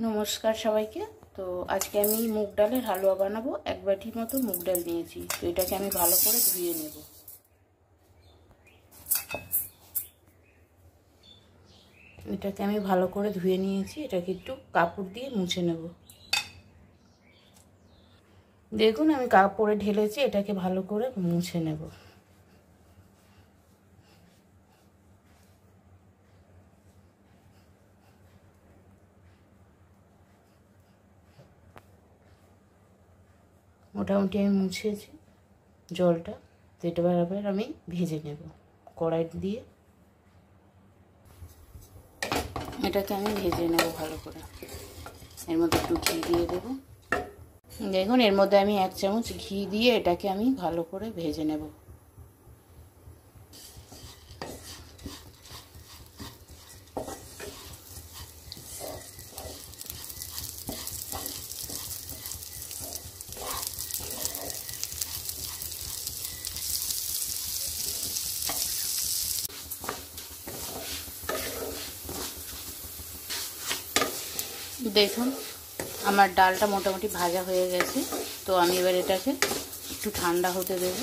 নমস্কার সবাইকে। তো আজকে আমি মুগ ডালের হালুয়া বানাবো। এক বাটি মতো মুগ ডাল নিয়েছি। তো এটাকে আমি ভালো করে ধুয়ে নেব। এটাকে আমি ভালো করে ধুয়ে নিয়েছি। এটাকে একটু কাপড় দিয়ে মুছে নেব। দেখুন আমি কাপড়ে ঢেলেছি, এটাকে ভালো করে মুছে নেব। মোটামুটি আমি মুছেছি জলটা। তো এটা আবার আমি ভেজে নেব কড়াই দিয়ে। এটাকে আমি ভেজে নেব ভালো করে। এর মধ্যে একটু ঘি দিয়ে দেবো। দেখুন এর মধ্যে আমি 1 চামচ ঘি দিয়ে এটাকে আমি ভালো করে ভেজে নেব। দেখুন আমার ডালটা মোটামুটি ভাজা হয়ে গেছে। তো আমি এবার এটাকে একটু ঠান্ডা হতে দেব।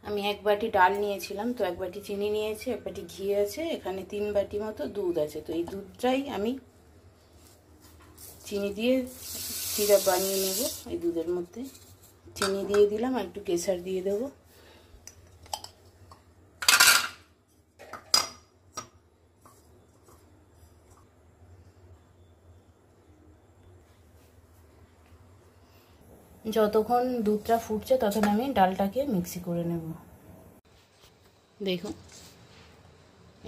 আমি 1 বাটি ডাল নিয়েছিলাম, তো 1 বাটি চিনি নিয়েছি, 1 বাটি ঘি আছে, এখানে 3 বাটি মতো দুধ আছে। তো এই দুধটাই আমি চিনি দিয়ে সিরাপ বানিয়ে নেব। এই দুধের মধ্যে চিনি দিয়ে দিলাম আর একটু কেশর দিয়ে দেবো। যতক্ষণ দুধটা ফুটছে ততক্ষণ আমি ডালটাকে মিক্সি করে নেব। দেখুন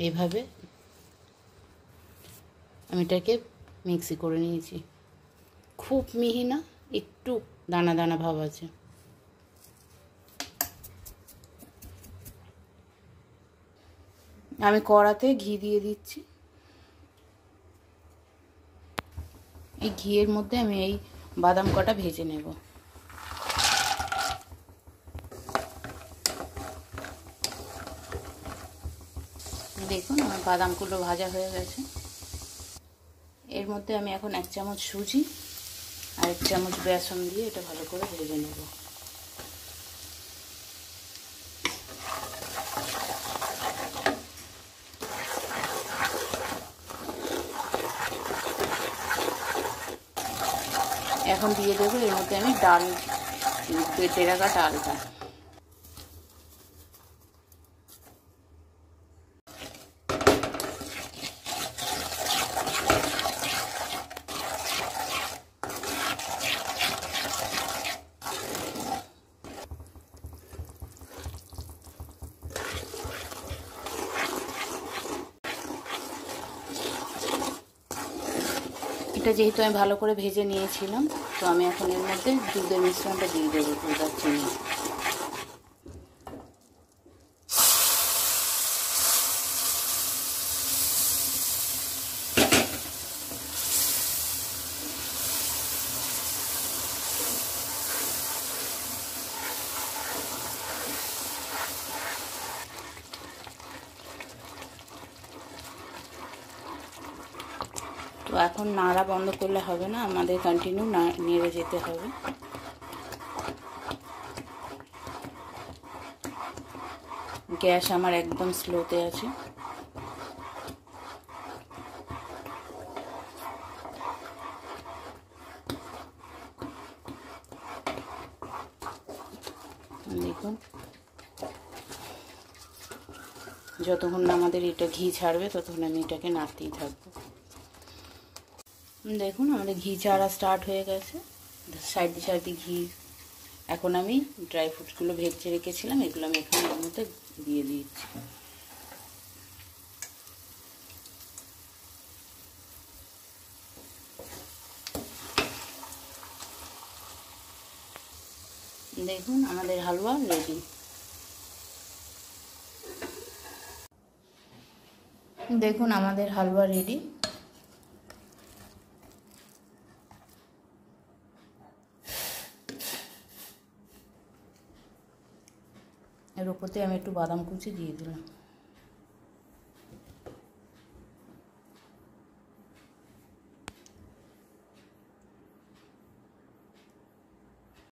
এইভাবে আমি এটাকে মিক্সি করে নিয়েছি। খুব মিহি না, একটু দানা দানা ভাব আছে। আমি কড়াতে ঘি দিয়ে দিচ্ছি। এই ঘিয়ের মধ্যে আমি এই বাদাম কটা ভেজে নেব। দেখুন আমার বাদামগুলো ভাজা হয়ে গেছে। এর মধ্যে আমি এখন 1 চামচ সুজি আর 1 চামচ বেসন দিয়ে এটা ভালো করে ভেজে নেব। এখন দিয়ে দেবো এর মধ্যে আমি ডাল, বেটে রাখা ডালটা। এটা যেহেতু আমি ভালো করে ভেজে নিয়েছিলাম, তো আমি এখন এর মধ্যে দুধের মিশ্রণটা দিয়ে দেবো। দুধ আর চিনি। তো এখন নাড়া বন্ধ করলে হবে না, আমাদের কন্টিনিউ নেড়ে যেতে হবে। গ্যাস আমার একদম স্লোতে আছে। দেখুন যতক্ষণ না আমাদের এটা ঘি ছাড়বে ততক্ষণ আমি এটাকে নাড়তেই থাকবো। দেখুন আমাদের ঘি ছাড়া স্টার্ট হয়ে গেছে। সাইড সাইডে ঘি। এখন আমি ড্রাই ফ্রুটসগুলো ভেজে রেখেছিলাম, এগুলো আমি এখানে এর মধ্যে দিয়ে দিচ্ছি। দেখুন আমাদের হালুয়া রেডি। দেখুন আমাদের হালুয়া রেডি। এর উপরতে আমি একটু বাদাম কুচি দিয়ে দিলাম।